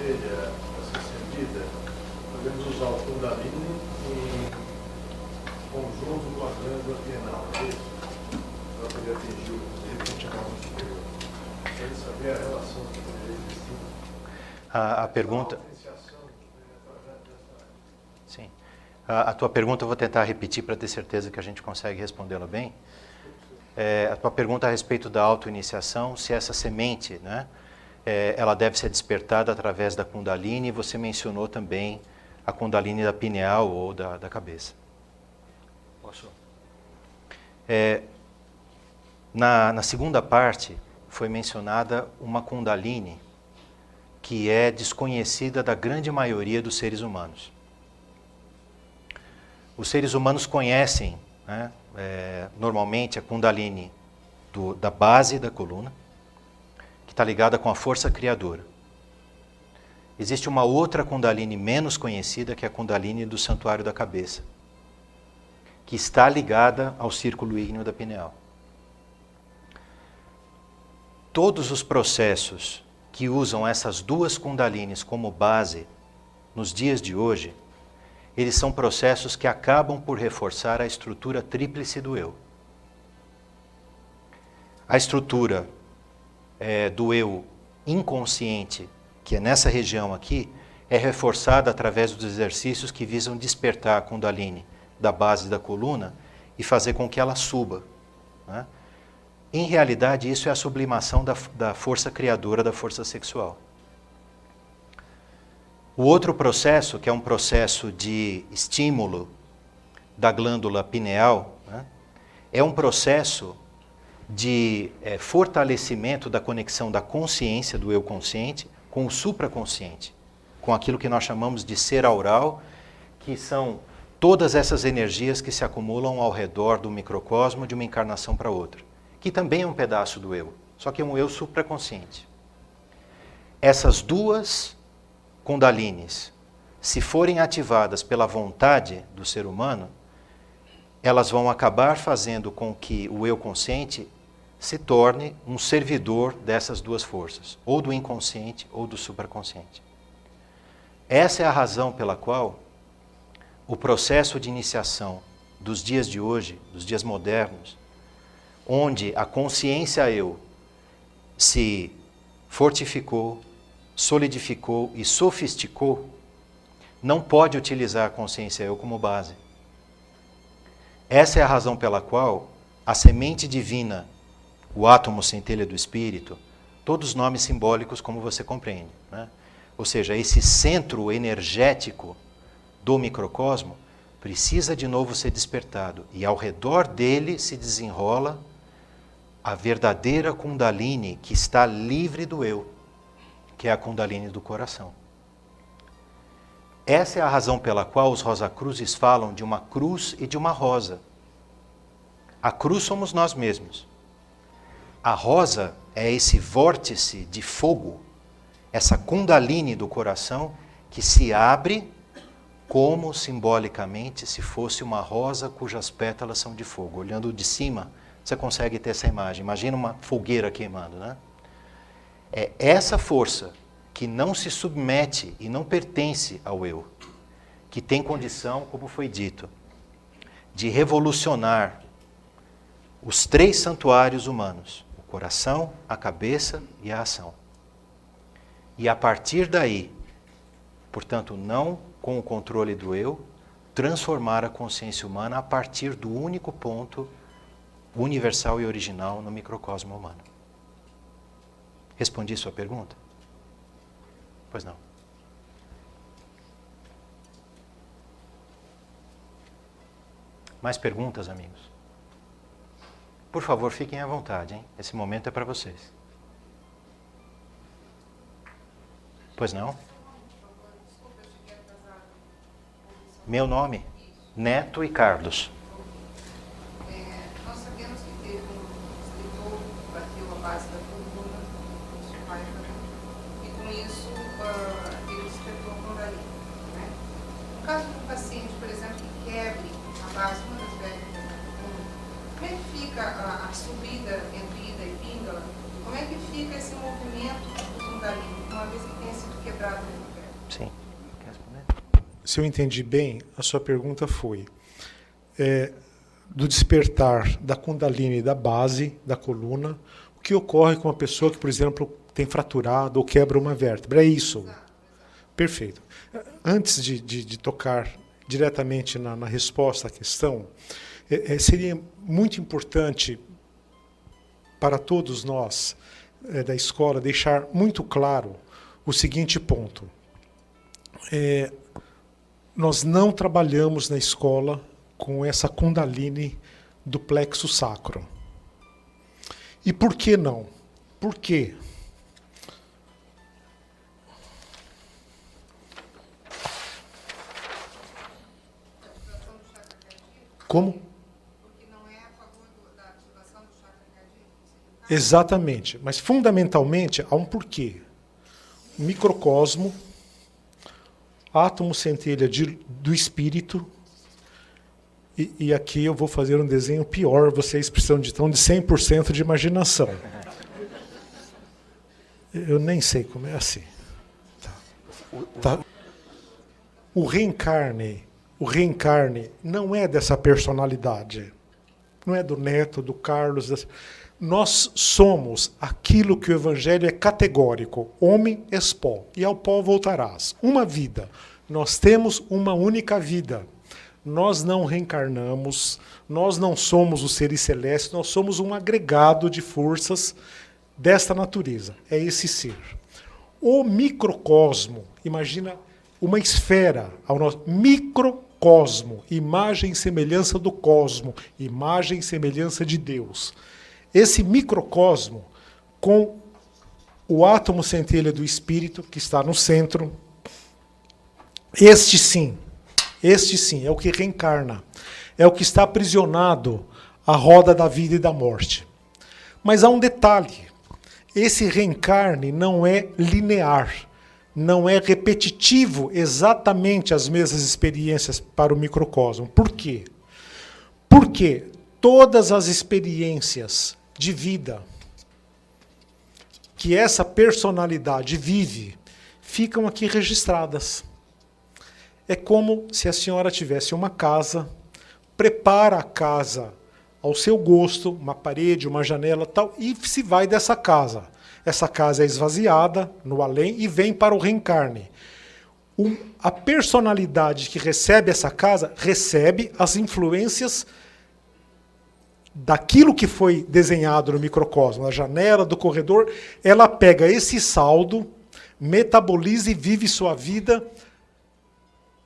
orelha a ser acendida, podemos usar o Kundalini em conjunto com a glândula pineal, é isso? Para poder atingir o órgão superior. Quero saber a relação que poderia existir. A pergunta... Sim. A tua pergunta eu vou tentar repetir para ter certeza que a gente consegue respondê-la bem. A tua pergunta a respeito da autoiniciação, se essa semente, né, ela deve ser despertada através da Kundalini, e você mencionou também a Kundalini da pineal ou da cabeça. Posso? Na segunda parte foi mencionada uma Kundalini que é desconhecida da grande maioria dos seres humanos. Os seres humanos conhecem, né, normalmente a Kundalini da base da coluna, que está ligada com a força criadora. Existe uma outra Kundalini menos conhecida, que é a Kundalini do santuário da cabeça, que está ligada ao círculo ígneo da pineal. Todos os processos que usam essas duas Kundalinis como base nos dias de hoje, eles são processos que acabam por reforçar a estrutura tríplice do eu. A estrutura do eu inconsciente, que é nessa região aqui, é reforçada através dos exercícios que visam despertar a Kundalini da base da coluna e fazer com que ela suba, né? Em realidade, isso é a sublimação da força criadora, da força sexual. O outro processo, que é um processo de estímulo da glândula pineal, né, é um processo de fortalecimento da conexão da consciência, do eu consciente, com o supraconsciente, com aquilo que nós chamamos de ser aural, que são todas essas energias que se acumulam ao redor do microcosmo de uma encarnação para outra, que também é um pedaço do eu, só que é um eu supraconsciente. Essas duas Kundalinis, se forem ativadas pela vontade do ser humano, elas vão acabar fazendo com que o eu consciente se torne um servidor dessas duas forças, ou do inconsciente ou do supraconsciente. Essa é a razão pela qual o processo de iniciação dos dias de hoje, dos dias modernos, onde a consciência eu se fortificou, solidificou e sofisticou, não pode utilizar a consciência eu como base. Essa é a razão pela qual a semente divina, o átomo centelha do espírito, todos nomes simbólicos como você compreende, né? Ou seja, esse centro energético do microcosmo precisa de novo ser despertado e ao redor dele se desenrola a verdadeira Kundalini que está livre do eu, que é a Kundalini do coração. Essa é a razão pela qual os Rosacruzes falam de uma cruz e de uma rosa. A cruz somos nós mesmos. A rosa é esse vórtice de fogo, essa Kundalini do coração que se abre como simbolicamente se fosse uma rosa cujas pétalas são de fogo. Olhando de cima, você consegue ter essa imagem. Imagina uma fogueira queimando, né? É essa força que não se submete e não pertence ao eu, que tem condição, como foi dito, de revolucionar os três santuários humanos, o coração, a cabeça e a ação. E a partir daí, portanto, não com o controle do eu, transformar a consciência humana a partir do único ponto universal e original no microcosmo humano. Respondi sua pergunta? Pois não. Mais perguntas, amigos? Por favor, fiquem à vontade, hein? Esse momento é para vocês. Pois não? Meu nome? Neto e Carlos. Nós sabemos que teve um escritor que bateu a base da coluna, nosso pai também, e com isso ele despertou a Kundalini, né? No caso de um paciente, por exemplo, que quebre a base, uma das vértebras da coluna, como é que fica a subida entre ida e píndula? Como é que fica esse movimento do Kundalini, uma vez que tenha sido quebrado no inverno. Sim. Quer responder? Se eu entendi bem, a sua pergunta foi do despertar da Kundalini da base da coluna, o que ocorre com uma pessoa que, por exemplo, tem fraturado ou quebra uma vértebra. É isso? Exato. Perfeito. Antes de tocar diretamente na resposta à questão, seria muito importante para todos nós da escola deixar muito claro o seguinte ponto. Nós não trabalhamos na escola com essa Kundalini do plexo sacro. E por que não? Por quê? Como? Porque não é a favor da ativação do chakra cardíaco? Exatamente. Mas, fundamentalmente, há um porquê. O microcosmo, átomo centelha do espírito, e aqui eu vou fazer um desenho pior, vocês precisam de 100% de imaginação. Eu nem sei como é assim. Tá. O reencarne não é dessa personalidade. Não é do Neto, do Carlos. Nós somos aquilo que o Evangelho é categórico. Homem és pó, e ao pó voltarás. Uma vida. Nós temos uma única vida. Nós não reencarnamos, nós não somos os seres celestes, nós somos um agregado de forças desta natureza. É esse ser. O microcosmo, imagina uma esfera, ao nosso microcosmo, imagem e semelhança do cosmo, imagem e semelhança de Deus. Esse microcosmo, com o átomo centelha do espírito, que está no centro, este sim, é o que reencarna, é o que está aprisionado à roda da vida e da morte. Mas há um detalhe, esse reencarne não é linear, não é repetitivo exatamente as mesmas experiências para o microcosmo. Por quê? Porque todas as experiências de vida que essa personalidade vive ficam aqui registradas. É como se a senhora tivesse uma casa, prepara a casa ao seu gosto, uma parede, uma janela, tal, e se vai dessa casa. Essa casa é esvaziada no além e vem para o reencarne. A personalidade que recebe essa casa recebe as influências daquilo que foi desenhado no microcosmo, na janela, do corredor. Ela pega esse saldo, metaboliza e vive sua vida.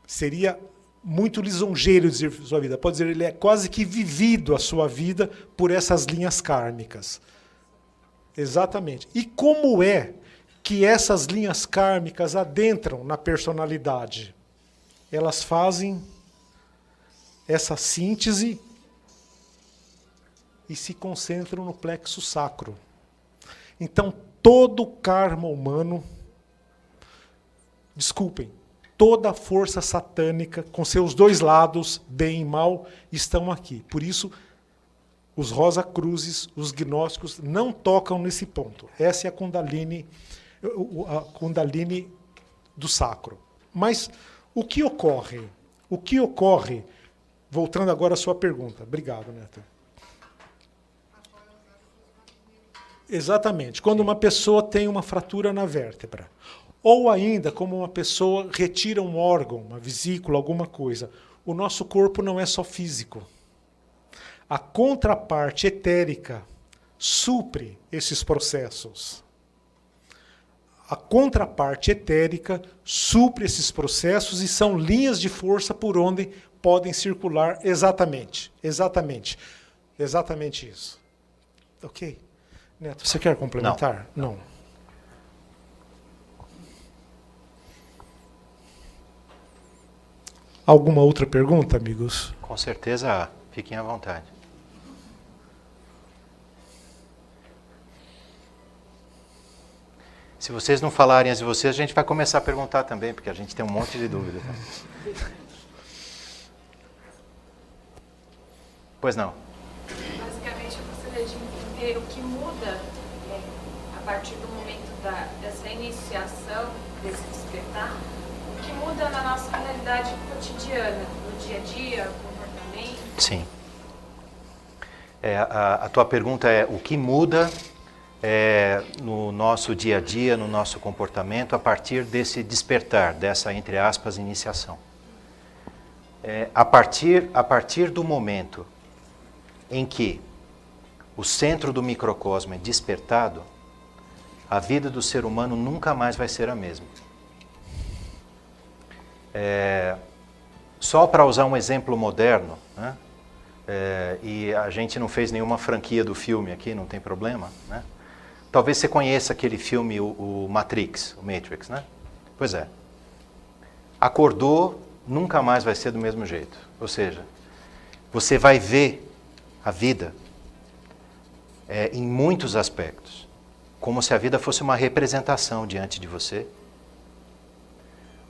Seria muito lisonjeiro dizer sua vida. Pode dizer, ele é quase que vivido a sua vida por essas linhas kármicas. Exatamente. E como é que essas linhas kármicas adentram na personalidade? Elas fazem essa síntese e se concentram no plexo sacro. Então, todo o karma humano, desculpem, toda a força satânica, com seus dois lados, bem e mal, estão aqui. Por isso, os Rosa Cruzes, os gnósticos, não tocam nesse ponto. Essa é a Kundalini do sacro. Mas o que ocorre? O que ocorre, voltando agora à sua pergunta. Obrigado, Neto. Exatamente. Quando uma pessoa tem uma fratura na vértebra, ou ainda, como uma pessoa retira um órgão, uma vesícula, alguma coisa. O nosso corpo não é só físico. A contraparte etérica supre esses processos. A contraparte etérica supre esses processos e são linhas de força por onde podem circular exatamente isso. Ok? Neto, você quer complementar? Não. Alguma outra pergunta, amigos? Com certeza há. Fiquem à vontade. Se vocês não falarem as de vocês, a gente vai começar a perguntar também, porque a gente tem um monte de dúvidas. Pois não. Basicamente, eu gostaria de entender o que muda a partir do momento dessa iniciação, desse despertar, o que muda na nossa realidade cotidiana, no dia a dia, comportamento? Sim. A tua pergunta é o que muda no nosso dia a dia, no nosso comportamento, a partir desse despertar, dessa, entre aspas, iniciação. A partir do momento em que o centro do microcosmo é despertado, a vida do ser humano nunca mais vai ser a mesma. Só para usar um exemplo moderno, né? E a gente não fez nenhuma franquia do filme aqui, não tem problema, né? Talvez você conheça aquele filme, o Matrix, né? Pois é. Acordou, nunca mais vai ser do mesmo jeito. Ou seja, você vai ver a vida em muitos aspectos, como se a vida fosse uma representação diante de você,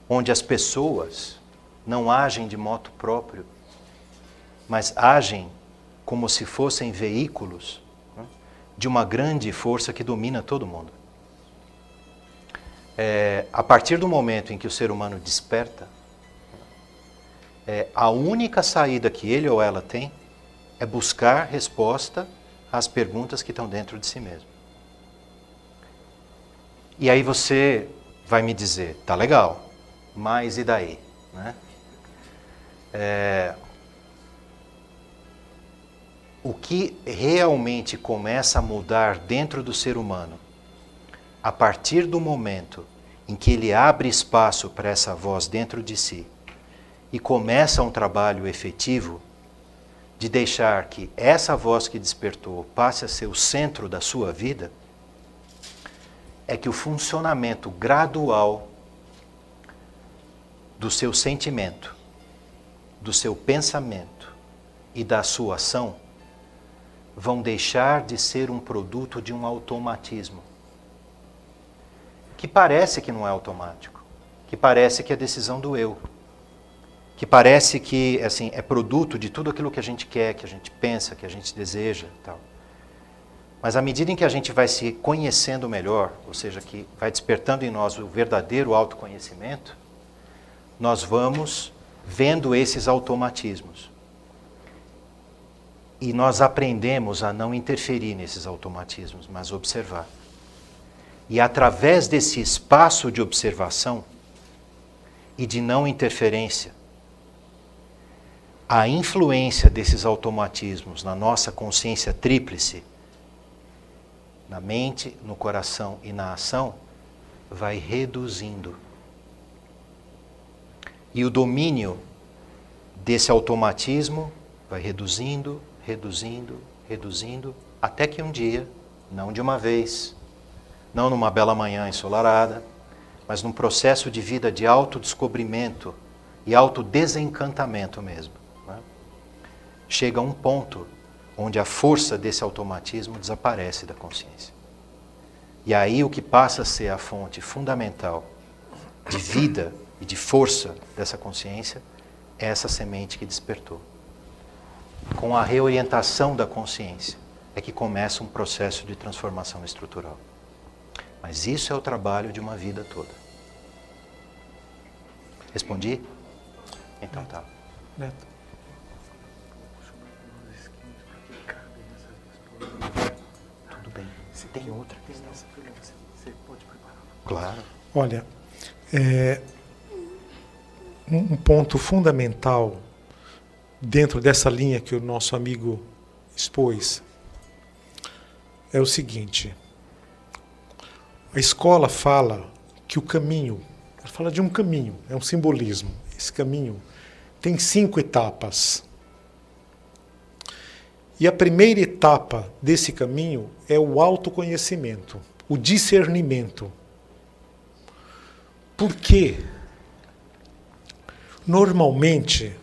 onde as pessoas não agem de modo próprio, mas agem como se fossem veículos, né, de uma grande força que domina todo mundo. A partir do momento em que o ser humano desperta, a única saída que ele ou ela tem é buscar resposta às perguntas que estão dentro de si mesmo. E aí você vai me dizer, tá legal, mas e daí? Né? O que realmente começa a mudar dentro do ser humano, a partir do momento em que ele abre espaço para essa voz dentro de si e começa um trabalho efetivo de deixar que essa voz que despertou passe a ser o centro da sua vida, é que o funcionamento gradual do seu sentimento, do seu pensamento e da sua ação vão deixar de ser um produto de um automatismo, que parece que não é automático, que parece que é decisão do eu, que parece que assim, é produto de tudo aquilo que a gente quer, que a gente pensa, que a gente deseja e tal. Mas à medida em que a gente vai se conhecendo melhor, ou seja, que vai despertando em nós o verdadeiro autoconhecimento, nós vamos vendo esses automatismos. E nós aprendemos a não interferir nesses automatismos, mas observar. E através desse espaço de observação e de não interferência, a influência desses automatismos na nossa consciência tríplice, na mente, no coração e na ação, vai reduzindo. E o domínio desse automatismo vai reduzindo, até que um dia, não de uma vez, não numa bela manhã ensolarada, mas num processo de vida de autodescobrimento e autodesencantamento mesmo, né? Chega a um ponto onde a força desse automatismo desaparece da consciência. E aí o que passa a ser a fonte fundamental de vida e de força dessa consciência é essa semente que despertou. Com a reorientação da consciência é que começa um processo de transformação estrutural. Mas isso é o trabalho de uma vida toda. Respondi? Então tá. Neto. Tudo bem. Se tem outra questão. Você pode preparar. Claro. Olha, um ponto fundamental dentro dessa linha que o nosso amigo expôs é o seguinte: a escola fala que o caminho, ela fala de um caminho, é um simbolismo. Esse caminho tem 5 etapas. E a primeira etapa desse caminho é o autoconhecimento, o discernimento. Por quê? Normalmente,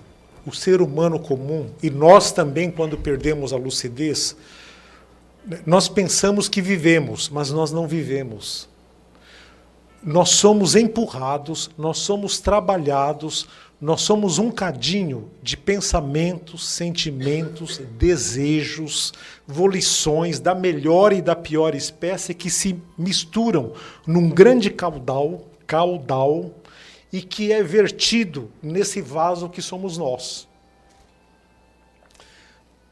o ser humano comum, e nós também, quando perdemos a lucidez, nós pensamos que vivemos, mas nós não vivemos. nós somos empurrados, nós somos trabalhados, nós somos um cadinho de pensamentos, sentimentos, desejos, volições da melhor e da pior espécie que se misturam num grande caudal, e que é vertido nesse vaso que somos nós.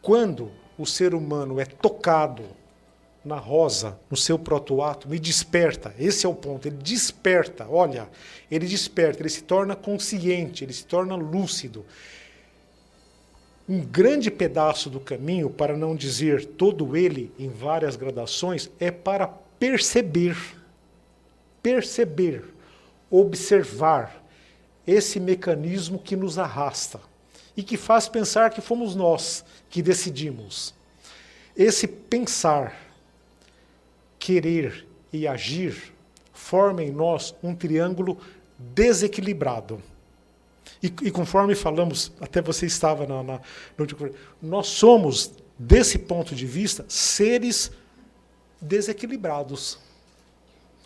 Quando o ser humano é tocado na rosa, no seu protoátomo, e desperta, esse é o ponto, ele desperta, olha, ele desperta, ele se torna consciente, ele se torna lúcido. Um grande pedaço do caminho, para não dizer todo ele, em várias gradações, é para perceber, observar esse mecanismo que nos arrasta e que faz pensar que fomos nós que decidimos. Esse pensar, querer e agir forma em nós um triângulo desequilibrado. E conforme falamos, até você estava no nós somos, desse ponto de vista, seres desequilibrados.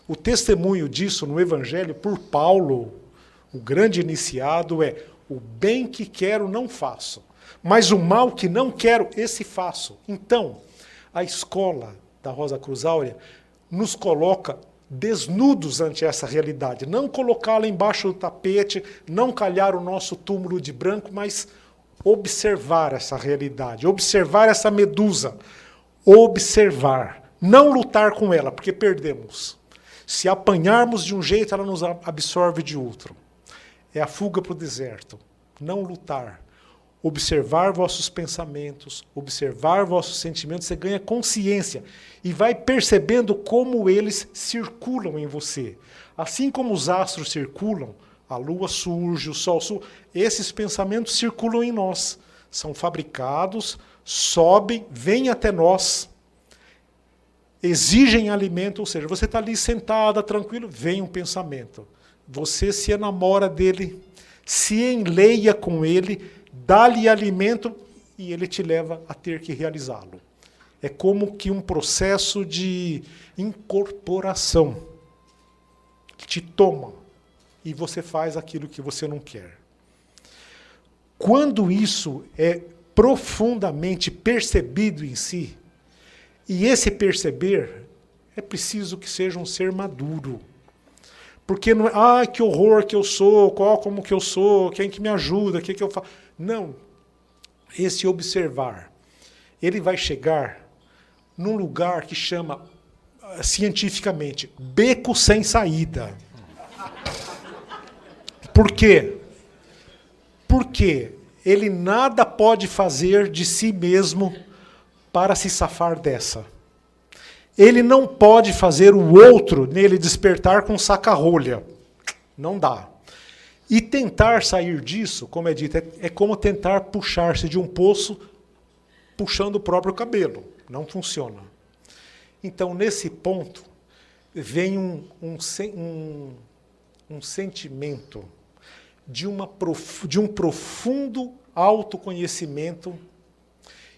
O testemunho disso no Evangelho por Paulo, o grande iniciado, é: o bem que quero não faço, mas o mal que não quero, esse faço. Então, a escola da Rosa Cruz Áurea nos coloca desnudos ante essa realidade. Não colocá-la embaixo do tapete, não calhar o nosso túmulo de branco, mas observar essa realidade, observar essa medusa, observar, não lutar com ela, porque perdemos. Se apanharmos de um jeito, ela nos absorve de outro. É a fuga para o deserto. Não lutar. Observar vossos pensamentos, observar vossos sentimentos, você ganha consciência e vai percebendo como eles circulam em você. Assim como os astros circulam, a lua surge, o sol surge, esses pensamentos circulam em nós. São fabricados, sobem, vêm até nós, exigem alimento, ou seja, você está ali sentada, tranquilo, vem um pensamento. Você se enamora dele, se enleia com ele, dá-lhe alimento e ele te leva a ter que realizá-lo. É como que um processo de incorporação que te toma e você faz aquilo que você não quer. Quando isso é profundamente percebido em si, e esse perceber é preciso que seja um ser maduro. Porque não é, que horror que eu sou, como que eu sou, quem que me ajuda, o que eu faço. Não. Esse observar, ele vai chegar num lugar que chama, cientificamente, beco sem saída. Por quê? Porque ele nada pode fazer de si mesmo para se safar dessa. Ele não pode fazer o outro nele despertar com saca-rolha. Não dá. E tentar sair disso, como é dito, é como tentar puxar-se de um poço puxando o próprio cabelo. Não funciona. Então, nesse ponto, vem um sentimento de um profundo autoconhecimento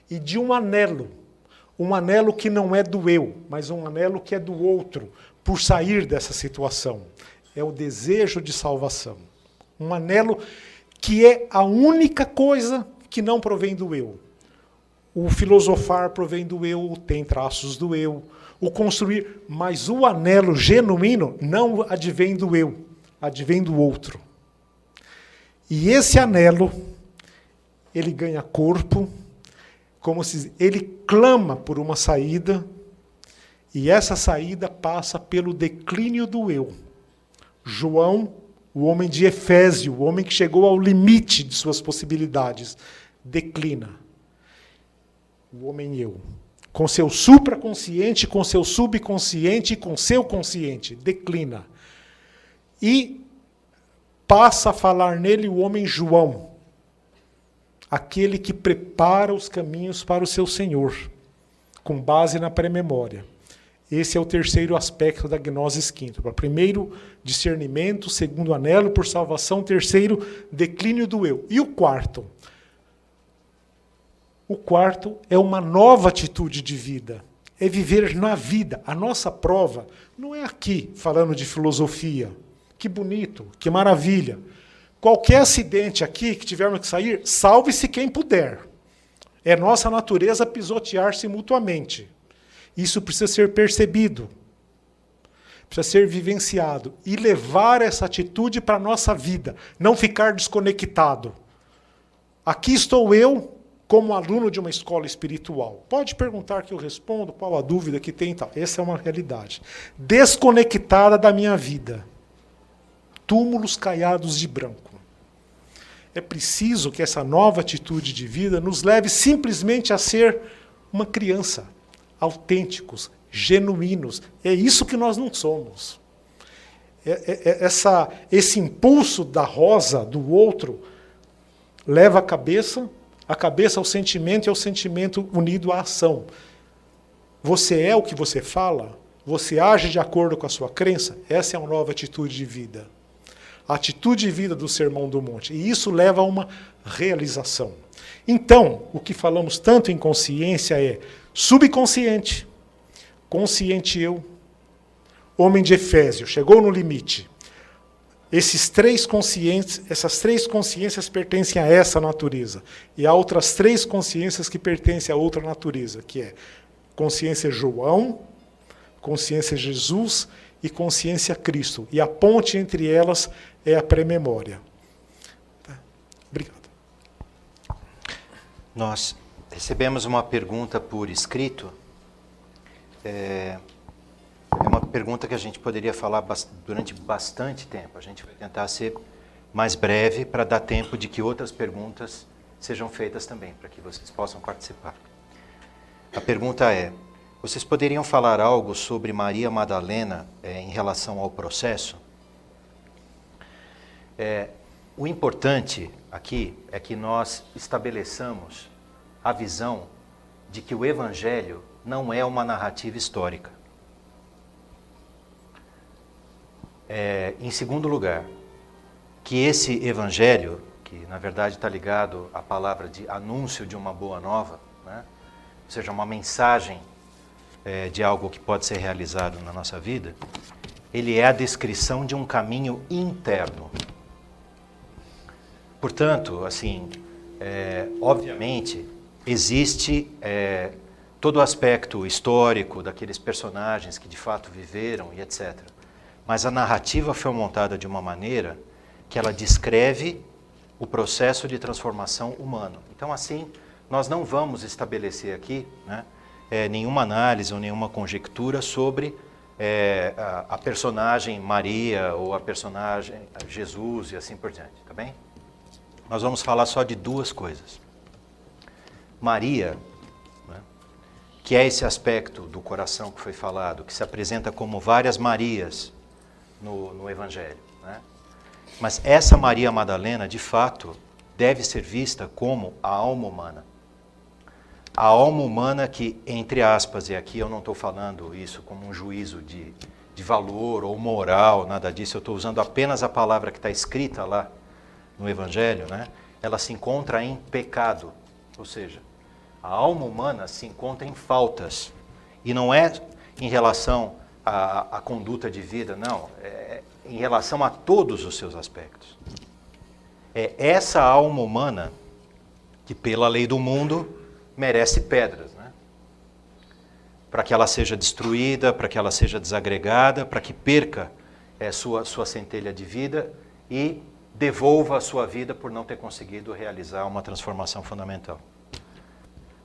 e de um anelo que não é do eu, mas um anelo que é do outro, por sair dessa situação. É o desejo de salvação. Um anelo que é a única coisa que não provém do eu. O filosofar provém do eu, tem traços do eu. O construir, mas o anelo genuíno não advém do eu, advém do outro. E esse anelo, ele ganha corpo, como se ele clama por uma saída, e essa saída passa pelo declínio do eu. João, o homem de Efésio, o homem que chegou ao limite de suas possibilidades, declina. O homem eu, com seu supraconsciente, com seu subconsciente e com seu consciente, declina. E passa a falar nele o homem João, aquele que prepara os caminhos para o seu Senhor, com base na pré-memória. Esse é o terceiro aspecto da gnose quíntupla. Primeiro, discernimento. Segundo, anelo por salvação. Terceiro, declínio do eu. E o quarto? O quarto é uma nova atitude de vida. é viver na vida. A nossa prova não é aqui, falando de filosofia. Que bonito, que maravilha. Qualquer acidente aqui que tivermos que sair, salve-se quem puder. É nossa natureza pisotear-se mutuamente. Isso precisa ser percebido, precisa ser vivenciado e levar essa atitude para a nossa vida, não ficar desconectado. Aqui estou eu, como aluno de uma escola espiritual. Pode perguntar que eu respondo, qual a dúvida que tem e tal. Essa é uma realidade. Desconectada da minha vida. Túmulos caiados de branco. É preciso que essa nova atitude de vida nos leve simplesmente a ser uma criança, autênticos, genuínos. É isso que nós não somos. Esse impulso da rosa, do outro, leva a cabeça ao sentimento e ao sentimento unido à ação. Você é o que você fala? Você age de acordo com a sua crença? Essa é uma nova atitude de vida. A atitude de vida do Sermão do Monte. E isso leva a uma realização. Então, o que falamos tanto em consciência é subconsciente, consciente eu, homem de Efésio, chegou no limite. Essas três consciências pertencem a essa natureza. E há outras três consciências que pertencem a outra natureza, que é consciência João, consciência Jesus e consciência Cristo. E a ponte entre elas é a pré-memória. Tá? Obrigado. Nós recebemos uma pergunta por escrito. É uma pergunta que a gente poderia falar durante bastante tempo. A gente vai tentar ser mais breve para dar tempo de que outras perguntas sejam feitas também, para que vocês possam participar. A pergunta é: vocês poderiam falar algo sobre Maria Madalena em relação ao processo? O importante aqui é que nós estabeleçamos a visão de que o Evangelho não é uma narrativa histórica. Em segundo lugar, que esse Evangelho, que na verdade está ligado à palavra de anúncio de uma boa nova, né? Ou seja, uma mensagem de algo que pode ser realizado na nossa vida, ele é a descrição de um caminho interno. Portanto, assim, obviamente, existe todo o aspecto histórico daqueles personagens que de fato viveram e etc. Mas a narrativa foi montada de uma maneira que ela descreve o processo de transformação humano. Então, assim, nós não vamos estabelecer aqui, né, nenhuma análise ou nenhuma conjectura sobre a personagem Maria ou a personagem Jesus e assim por diante, tá bem? Nós vamos falar só de duas coisas. Maria, né, que é esse aspecto do coração que foi falado, que se apresenta como várias Marias no Evangelho, né? Mas essa Maria Madalena, de fato, deve ser vista como a alma humana. A alma humana que, entre aspas, e aqui eu não estou falando isso como um juízo de valor ou moral, nada disso, eu estou usando apenas a palavra que está escrita lá no Evangelho, né? Ela se encontra em pecado, ou seja, a alma humana se encontra em faltas, e não é em relação à conduta de vida, não, é em relação a todos os seus aspectos. É essa alma humana que, pela lei do mundo, merece pedras, né? Para que ela seja destruída, para que ela seja desagregada, para que perca sua centelha de vida e devolva a sua vida por não ter conseguido realizar uma transformação fundamental.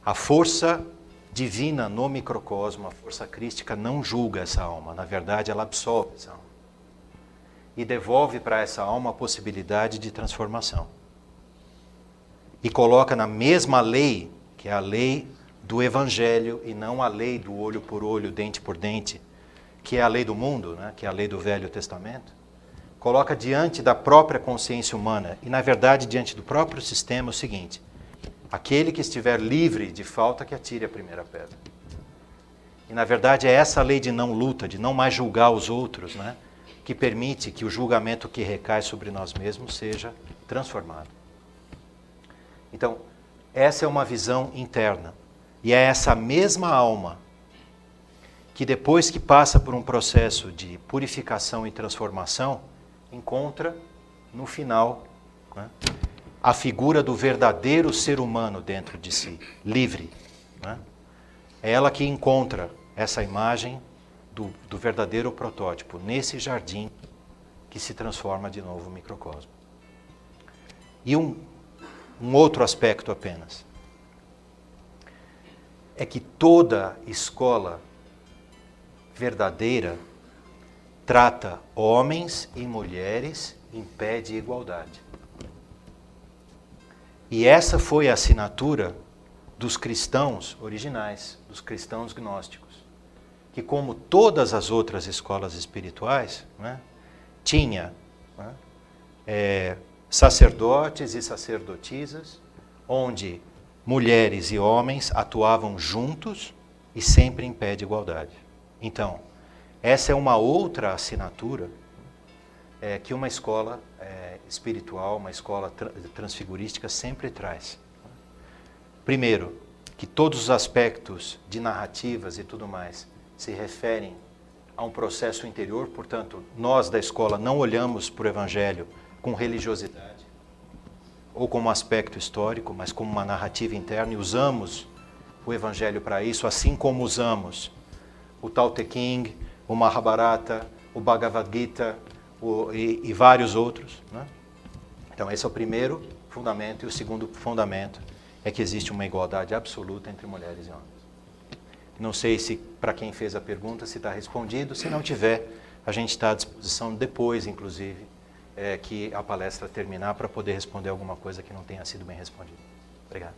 A força divina no microcosmo, a força crística, não julga essa alma. Na verdade, ela absorve essa alma. E devolve para essa alma a possibilidade de transformação. E coloca na mesma lei, que é a lei do Evangelho, e não a lei do olho por olho, dente por dente, que é a lei do mundo, né? Que é a lei do Velho Testamento. Coloca diante da própria consciência humana e, na verdade, diante do próprio sistema o seguinte: aquele que estiver livre de falta que atire a primeira pedra. E, na verdade, é essa lei de não luta, de não mais julgar os outros, né, que permite que o julgamento que recai sobre nós mesmos seja transformado. Então, essa é uma visão interna. E é essa mesma alma que depois que passa por um processo de purificação e transformação, encontra no final, né, a figura do verdadeiro ser humano dentro de si, livre. Né? É ela que encontra essa imagem do verdadeiro protótipo, nesse jardim que se transforma de novo o microcosmo. E um outro aspecto apenas, é que toda escola verdadeira trata homens e mulheres em pé de igualdade. E essa foi a assinatura dos cristãos originais, dos cristãos gnósticos, que, como todas as outras escolas espirituais, né, tinha, né, sacerdotes e sacerdotisas, onde mulheres e homens atuavam juntos e sempre em pé de igualdade. Então, essa é uma outra assinatura que uma escola espiritual, uma escola transfigurística sempre traz. Primeiro, que todos os aspectos de narrativas e tudo mais se referem a um processo interior, portanto, nós da escola não olhamos para o Evangelho com religiosidade ou como aspecto histórico, mas como uma narrativa interna, e usamos o Evangelho para isso, assim como usamos o Tao Te Ching, o Mahabharata, o Bhagavad Gita e vários outros. Né? Então esse é o primeiro fundamento, e o segundo fundamento é que existe uma igualdade absoluta entre mulheres e homens. Não sei se, para quem fez a pergunta, se está respondido. Se não tiver, a gente está à disposição depois, inclusive, que a palestra terminar, para poder responder alguma coisa que não tenha sido bem respondida. Obrigado.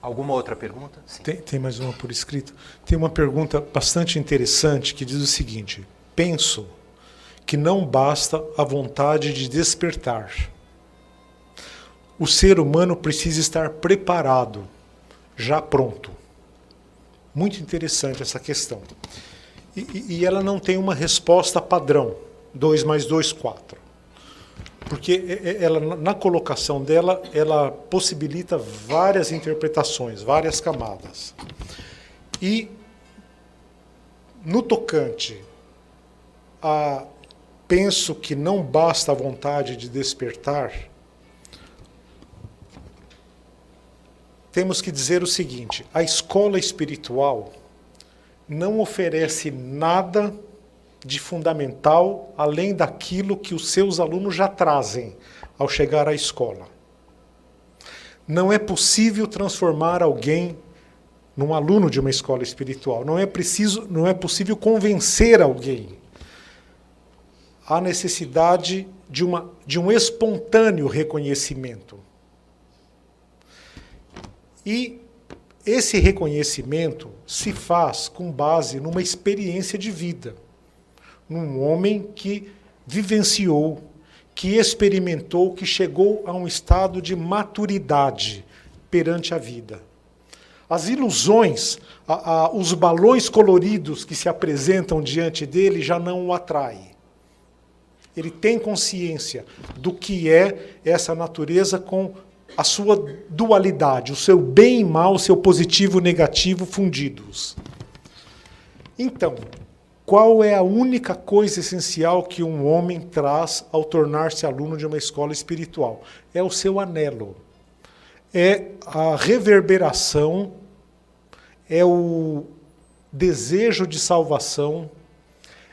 Alguma outra pergunta? Sim. Tem mais uma por escrito. Tem uma pergunta bastante interessante que diz o seguinte: penso que não basta a vontade de despertar. O ser humano precisa estar preparado, já pronto. Muito interessante essa questão. E ela não tem uma resposta padrão, 2 mais 2, 4. Porque ela, na colocação dela, ela possibilita várias interpretações, várias camadas. E, no tocante a penso que não basta a vontade de despertar, temos que dizer o seguinte: a escola espiritual não oferece nada de fundamental além daquilo que os seus alunos já trazem ao chegar à escola. Não é possível transformar alguém num aluno de uma escola espiritual. Não é possível convencer alguém. Há necessidade de um espontâneo reconhecimento. E esse reconhecimento se faz com base numa experiência de vida, num homem que vivenciou, que experimentou, que chegou a um estado de maturidade perante a vida. As ilusões, os balões coloridos que se apresentam diante dele já não o atraem. Ele tem consciência do que é essa natureza com a sua dualidade, o seu bem e mal, o seu positivo e negativo fundidos. Então, qual é a única coisa essencial que um homem traz ao tornar-se aluno de uma escola espiritual? É o seu anelo. É a reverberação, é o desejo de salvação,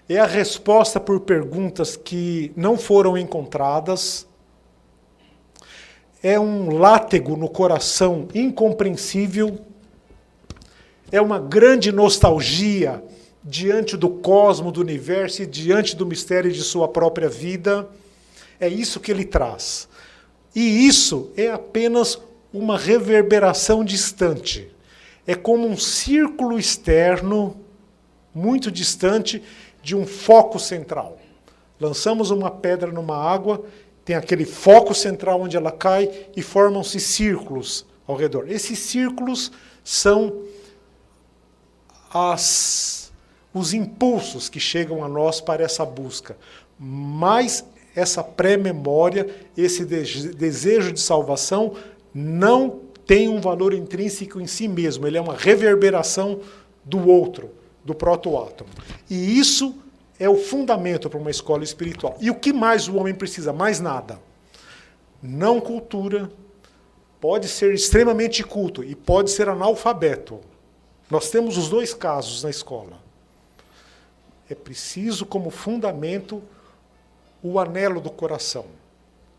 é a resposta por perguntas que não foram encontradas, é um látego no coração incompreensível, é uma grande nostalgia diante do cosmo, do universo e diante do mistério de sua própria vida. É isso que ele traz. E isso é apenas uma reverberação distante. É como um círculo externo, muito distante, de um foco central. Lançamos uma pedra numa água, tem aquele foco central onde ela cai e formam-se círculos ao redor. Esses círculos são os impulsos que chegam a nós para essa busca. Mas essa pré-memória, esse desejo de salvação, não tem um valor intrínseco em si mesmo. Ele é uma reverberação do outro, do protoátomo. E isso é o fundamento para uma escola espiritual. E o que mais o homem precisa? Mais nada. Não cultura, pode ser extremamente culto e pode ser analfabeto. Nós temos os dois casos na escola. É preciso, como fundamento, o anelo do coração.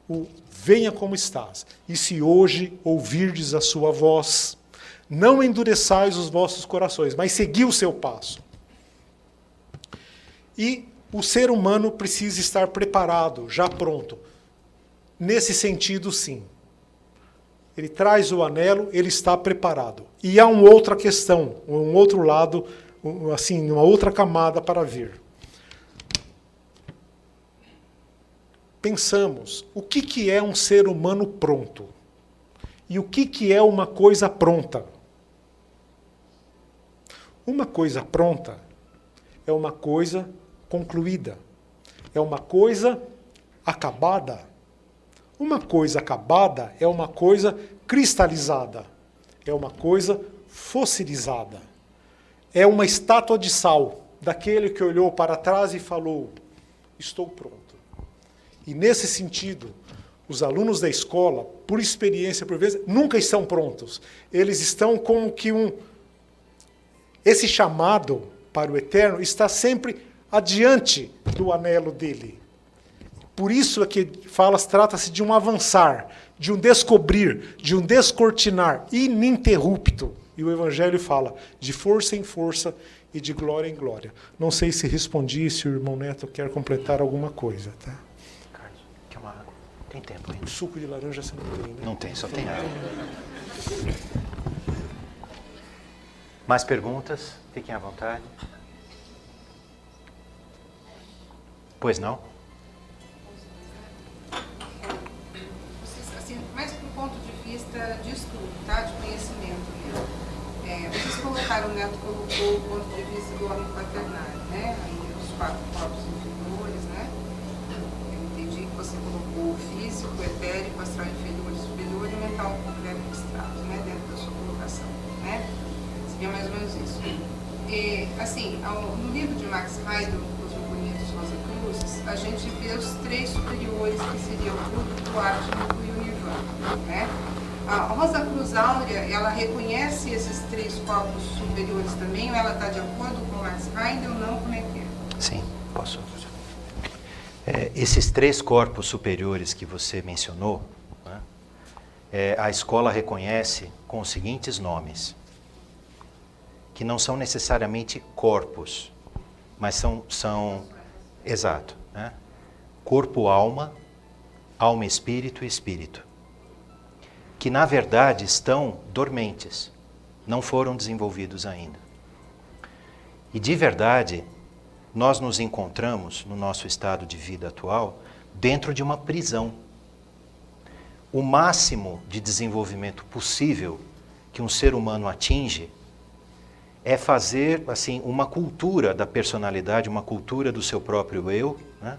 O venha como estás. E se hoje ouvirdes a sua voz, não endureçais os vossos corações, mas segui o seu passo. E o ser humano precisa estar preparado, já pronto. Nesse sentido, sim. Ele traz o anelo, ele está preparado. E há uma outra questão, um outro lado, assim, uma outra camada para vir. Pensamos, o que é um ser humano pronto? E o que é uma coisa pronta? Uma coisa pronta é uma coisa concluída, é uma coisa acabada. Uma coisa acabada é uma coisa cristalizada, é uma coisa fossilizada. É uma estátua de sal, daquele que olhou para trás e falou, estou pronto. E nesse sentido, os alunos da escola, por experiência, por vezes, nunca estão prontos. Eles estão como que esse chamado para o eterno está sempre adiante do anelo dele. Por isso é que trata-se de um avançar, de um descobrir, de um descortinar ininterrupto. E o Evangelho fala de força em força e de glória em glória. Não sei se respondi, se o irmão Neto quer completar alguma coisa. Tá? Carlos, quer uma água? Tem tempo ainda. O suco de laranja você não tem, né? Não tem, só tem água. Mais perguntas? Fiquem à vontade. Pois não? Assim, mais do ponto de vista de estudo, tá? De conhecimento mesmo. Vocês colocaram, o Neto colocou o ponto de vista do homem quaternário, né? Aí os 4 corpos inferiores, né? Eu entendi que você colocou o físico, o etérico, o astral inferior e superior e o mental concreto e abstrato, né? Dentro da sua colocação, né? Seria mais ou menos isso. Assim, no livro de Max Heidel, Os Bonitos Rosa Cruz, a gente vê os 3 superiores, que seriam o Buda, o Atma e o Nirvana, né? A Rosa Cruz Áurea, ela reconhece esses 3 corpos superiores também, ou ela está de acordo com Max Heidel ou não? Como é que é? Sim, posso. Esses 3 corpos superiores que você mencionou, né, a escola reconhece com os seguintes nomes, que não são necessariamente corpos, mas são exato, né? Corpo, alma, alma, espírito e espírito, que na verdade estão dormentes, não foram desenvolvidos ainda. E de verdade, nós nos encontramos no nosso estado de vida atual dentro de uma prisão. O máximo de desenvolvimento possível que um ser humano atinge é fazer assim uma cultura da personalidade, uma cultura do seu próprio eu, né?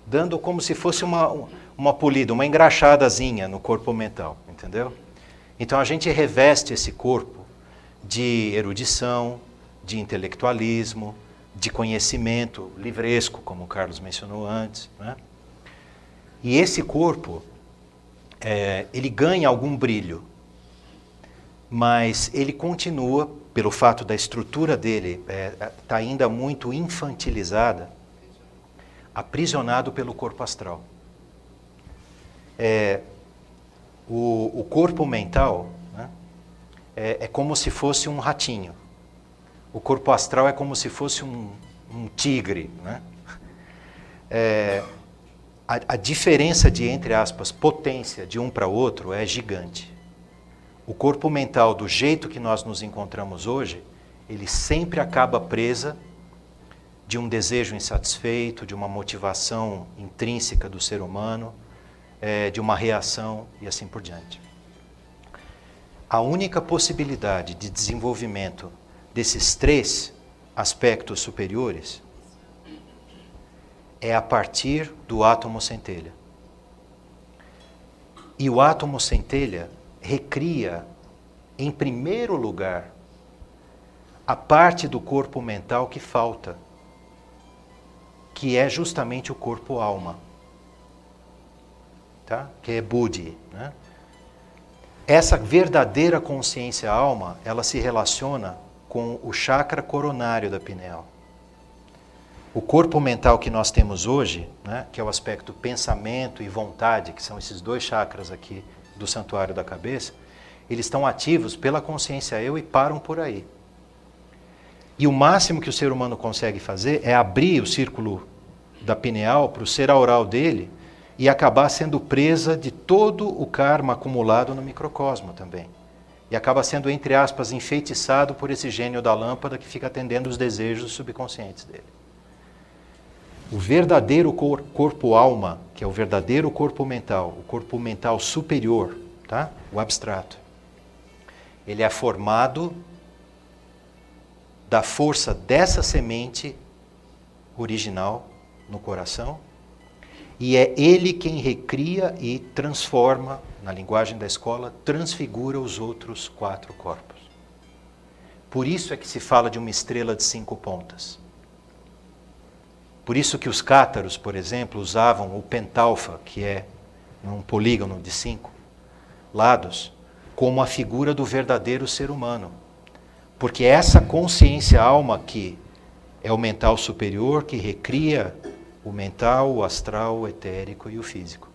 Dando como se fosse uma polida, uma engraxadazinha no corpo mental, entendeu? Então a gente reveste esse corpo de erudição, de intelectualismo, de conhecimento livresco, como o Carlos mencionou antes, né? E esse corpo, ele ganha algum brilho, mas ele continua, pelo fato da estrutura dele estar ainda muito infantilizada, aprisionado pelo corpo astral. O corpo mental, né, é como se fosse um ratinho. O corpo astral é como se fosse um tigre, né? A diferença de, entre aspas, potência de um para outro é gigante. O corpo mental, do jeito que nós nos encontramos hoje, ele sempre acaba presa de um desejo insatisfeito, de uma motivação intrínseca do ser humano, de uma reação e assim por diante. A única possibilidade de desenvolvimento desses 3 aspectos superiores é a partir do átomo centelha. E o átomo centelha recria, em primeiro lugar, a parte do corpo mental que falta, que é justamente o corpo-alma, tá? Que é Buddhi, né? Essa verdadeira consciência-alma, ela se relaciona com o chakra coronário da pineal. O corpo mental que nós temos hoje, né, que é o aspecto pensamento e vontade, que são esses dois chakras aqui do santuário da cabeça, eles estão ativos pela consciência eu e param por aí. E o máximo que o ser humano consegue fazer é abrir o círculo da pineal para o ser aural dele e acabar sendo presa de todo o karma acumulado no microcosmo também. E acaba sendo, entre aspas, enfeitiçado por esse gênio da lâmpada que fica atendendo os desejos subconscientes dele. O verdadeiro corpo-alma, que é o verdadeiro corpo mental superior, tá? O abstrato, ele é formado da força dessa semente original no coração, e é ele quem recria e transforma, na linguagem da escola, transfigura os outros 4 corpos. Por isso é que se fala de uma estrela de 5 pontas. Por isso que os cátaros, por exemplo, usavam o pentalfa, que é um polígono de 5 lados, como a figura do verdadeiro ser humano. Porque essa consciência alma que é o mental superior, que recria o mental, o astral, o etérico e o físico.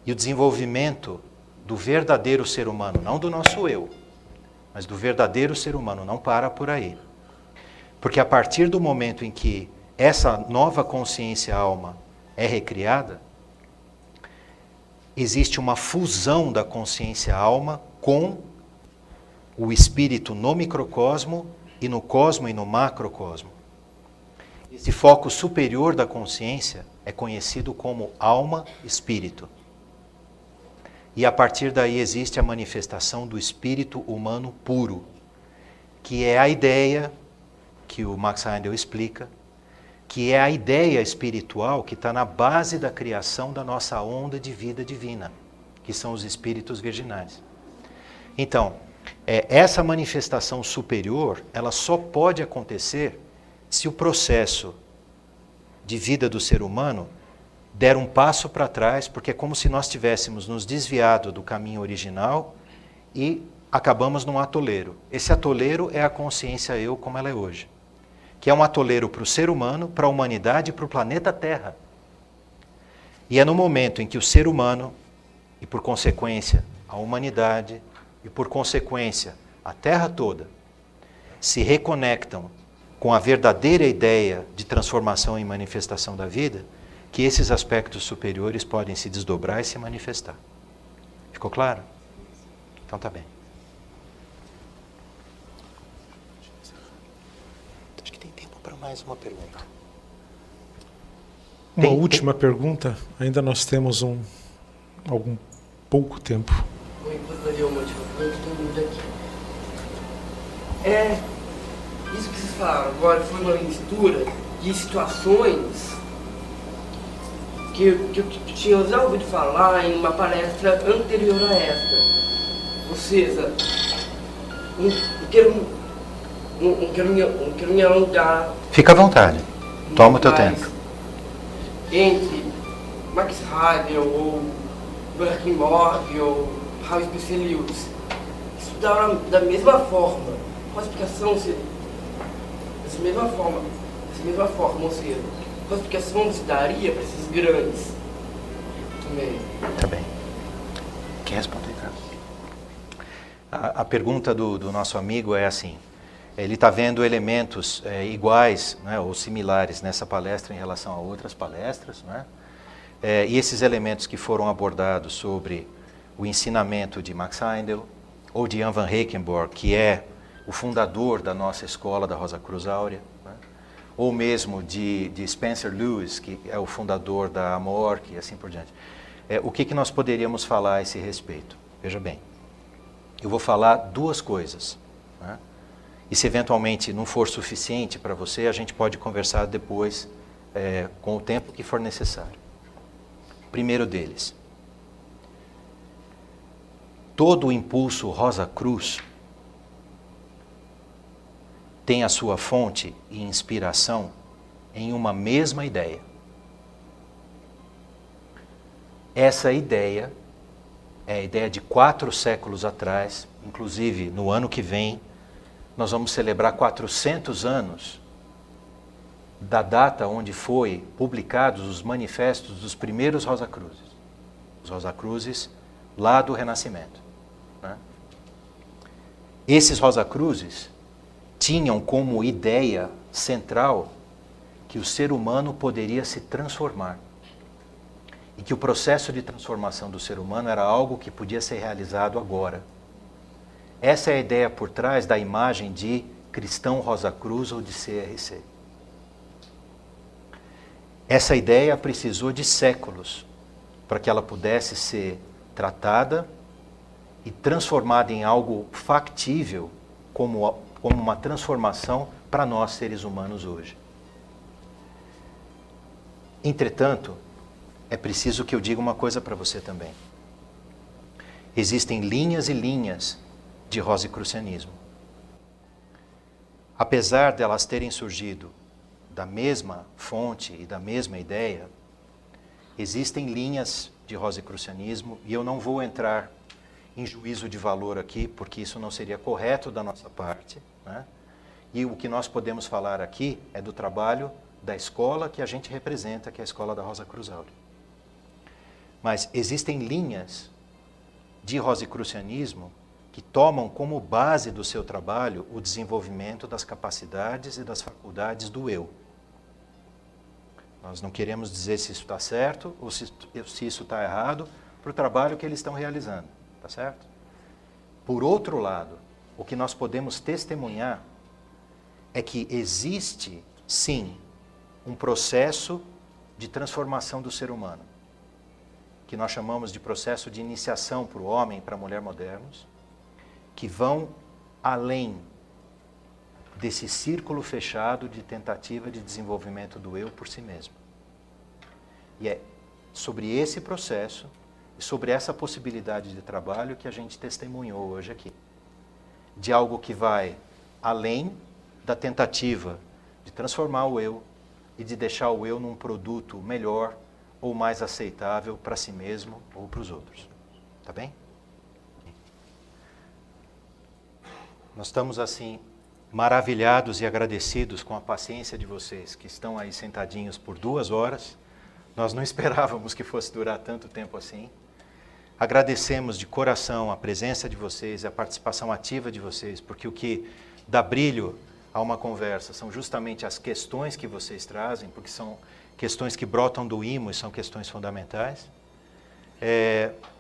E o desenvolvimento do verdadeiro ser humano, não do nosso eu, mas do verdadeiro ser humano, não para por aí. Porque a partir do momento em que essa nova consciência alma é recriada, existe uma fusão da consciência alma com o espírito no microcosmo e no cosmo e no macrocosmo. Esse foco superior da consciência é conhecido como alma-espírito. E a partir daí existe a manifestação do espírito humano puro, que é a ideia que o Max Heindel explica, que é a ideia espiritual que está na base da criação da nossa onda de vida divina, que são os espíritos virginais. Então, essa manifestação superior, ela só pode acontecer se o processo de vida do ser humano der um passo para trás, porque é como se nós tivéssemos nos desviado do caminho original e acabamos num atoleiro. Esse atoleiro é a consciência eu como ela é hoje, que é um atoleiro para o ser humano, para a humanidade e para o planeta Terra. E é no momento em que o ser humano, e por consequência a humanidade, e por consequência a Terra toda, se reconectam com a verdadeira ideia de transformação e manifestação da vida, que esses aspectos superiores podem se desdobrar e se manifestar. Ficou claro? Então tá bem. Acho que tem tempo para mais uma pergunta. Uma última pergunta. Ainda nós temos algum pouco tempo. Oi, vou fazer uma última pergunta, tem dúvida aqui. Isso que vocês falaram agora foi uma mistura de situações que eu tinha já ouvido falar em uma palestra anterior a esta. Ou seja, não quero me alongar. Fica à vontade. Toma o teu tempo. Entre Max Heindel ou Burke Morgan ou Raul Lewis estudaram da mesma forma. Qual a explicação seria? Dessa mesma forma, ou seja, qual a explicação se daria para esses grandes também? Tá bem. Quem responder, cara? A pergunta do nosso amigo é assim, ele está vendo elementos iguais, né, ou similares nessa palestra em relação a outras palestras, né? E esses elementos que foram abordados sobre o ensinamento de Max Heindel, ou de Jan van Reichenborgh, que é o fundador da nossa escola da Rosa Cruz Áurea, né? Ou mesmo de Spencer Lewis, que é o fundador da Amor, e assim por diante. O que nós poderíamos falar a esse respeito? Veja bem, eu vou falar 2 coisas, né? E se eventualmente não for suficiente para você, a gente pode conversar depois com o tempo que for necessário. Primeiro deles, todo o impulso Rosa Cruz tem a sua fonte e inspiração em uma mesma ideia. Essa ideia é a ideia de 4 séculos atrás, inclusive no ano que vem, nós vamos celebrar 400 anos da data onde foi publicados os manifestos dos primeiros Rosacruzes. Os Rosacruzes lá do Renascimento. Né? Esses Rosacruzes tinham como ideia central que o ser humano poderia se transformar. E que o processo de transformação do ser humano era algo que podia ser realizado agora. Essa é a ideia por trás da imagem de cristão Rosa Cruz ou de CRC. Essa ideia precisou de séculos para que ela pudesse ser tratada e transformada em algo factível como uma transformação para nós seres humanos hoje. Entretanto, é preciso que eu diga uma coisa para você também. Existem linhas e linhas de rosicrucianismo. Apesar de elas terem surgido da mesma fonte e da mesma ideia, existem linhas de rosicrucianismo e eu não vou entrar em juízo de valor aqui, porque isso não seria correto da nossa parte, né? E o que nós podemos falar aqui é do trabalho da escola que a gente representa, que é a escola da Rosa Cruz Áurea. Mas existem linhas de rosicrucianismo que tomam como base do seu trabalho o desenvolvimento das capacidades e das faculdades do eu. Nós não queremos dizer se isso está certo ou se isso está errado para o trabalho que eles estão realizando, tá certo? Por outro lado, o que nós podemos testemunhar é que existe, sim, um processo de transformação do ser humano, que nós chamamos de processo de iniciação para o homem e para a mulher modernos, que vão além desse círculo fechado de tentativa de desenvolvimento do eu por si mesmo. E é sobre esse processo e sobre essa possibilidade de trabalho que a gente testemunhou hoje aqui. De algo que vai além da tentativa de transformar o eu e de deixar o eu num produto melhor ou mais aceitável para si mesmo ou para os outros. Tá bem? Nós estamos assim maravilhados e agradecidos com a paciência de vocês que estão aí sentadinhos por 2 horas. Nós não esperávamos que fosse durar tanto tempo assim. Agradecemos de coração a presença de vocês e a participação ativa de vocês, porque o que dá brilho a uma conversa são justamente as questões que vocês trazem, porque são questões que brotam do imo e são questões fundamentais.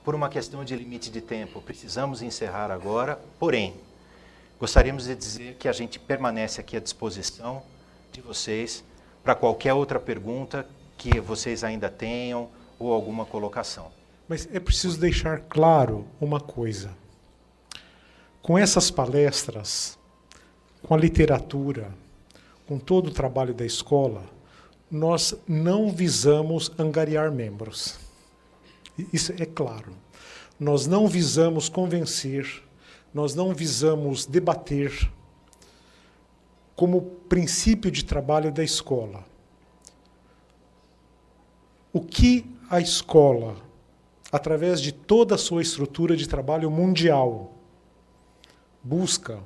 Por uma questão de limite de tempo, precisamos encerrar agora, porém, gostaríamos de dizer que a gente permanece aqui à disposição de vocês para qualquer outra pergunta que vocês ainda tenham ou alguma colocação. Mas é preciso deixar claro uma coisa. Com essas palestras, com a literatura, com todo o trabalho da escola, nós não visamos angariar membros. Isso é claro. Nós não visamos convencer, nós não visamos debater como princípio de trabalho da escola. O que a escola, através de toda a sua estrutura de trabalho mundial, busca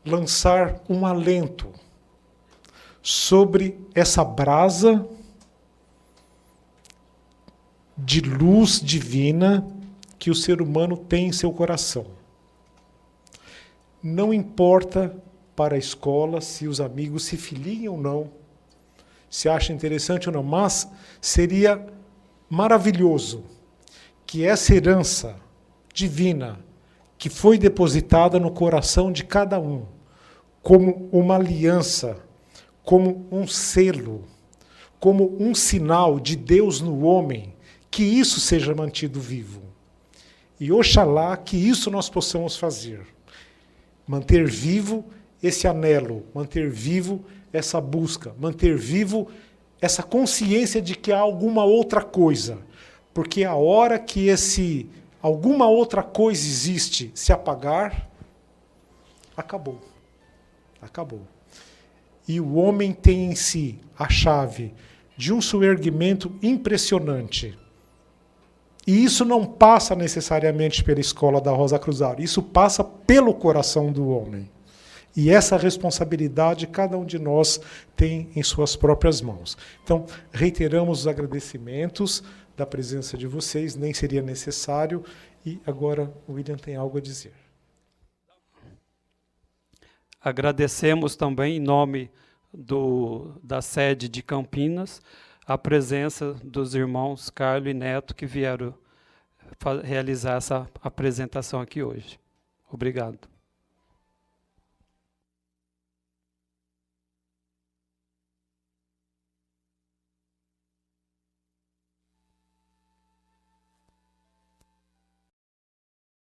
lançar um alento sobre essa brasa de luz divina que o ser humano tem em seu coração. Não importa para a escola se os amigos se filiam ou não, se acham interessante ou não, mas seria maravilhoso que essa herança divina que foi depositada no coração de cada um, como uma aliança, como um selo, como um sinal de Deus no homem, que isso seja mantido vivo. E oxalá que isso nós possamos fazer. Manter vivo esse anelo, manter vivo essa busca, manter vivo essa consciência de que há alguma outra coisa. Porque a hora que esse alguma outra coisa existe se apagar, acabou. Acabou. E o homem tem em si a chave de um soerguimento impressionante. E isso não passa necessariamente pela escola da Rosa Cruzado, isso passa pelo coração do homem. E essa responsabilidade cada um de nós tem em suas próprias mãos. Então, reiteramos os agradecimentos da presença de vocês, nem seria necessário. E agora o William tem algo a dizer. Agradecemos também, em nome da sede de Campinas, a presença dos irmãos Carlos e Neto, que vieram realizar essa apresentação aqui hoje. Obrigado.